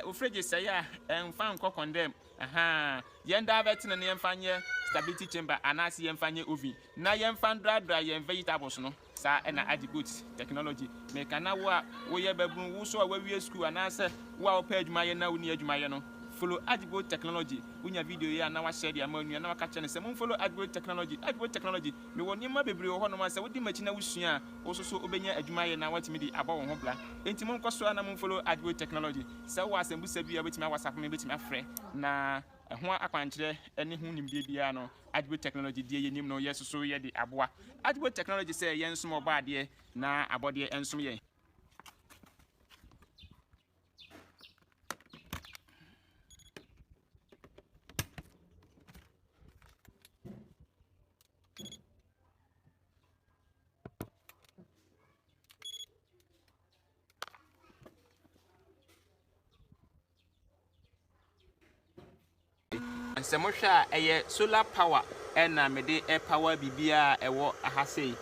Ufreje say ya fan ko condemn yenda vetin na yemfanye stability chamber anase yemfanye oven na yemfan dry yem vegetables no sa na adigoot technology me kana wo ye babun wo so a wawie school anase wo a opa adwuma ye na wo ni adwuma ye no follow Adigo technology. Unya video ya na wa share dia manu na wa ka chane se mon follow Adigo technology. Adigo technology me woni ma bebre ho no ma se wodi machi na wusua ososo obenya adwuma ye na watimi di aba wo ho bla. Enti mon koso na mon follow Adigo technology. Se wa asembu se bia betimi WhatsApp me betimi afre na ho akwankyere ene ho nimde bia no Adigo technology die ye nim no yesoso ye di aboa. Adigo technology se ye nsom oba ade na abode ensom ye. Semosha eye solar power na mede power bibia ewo ahasei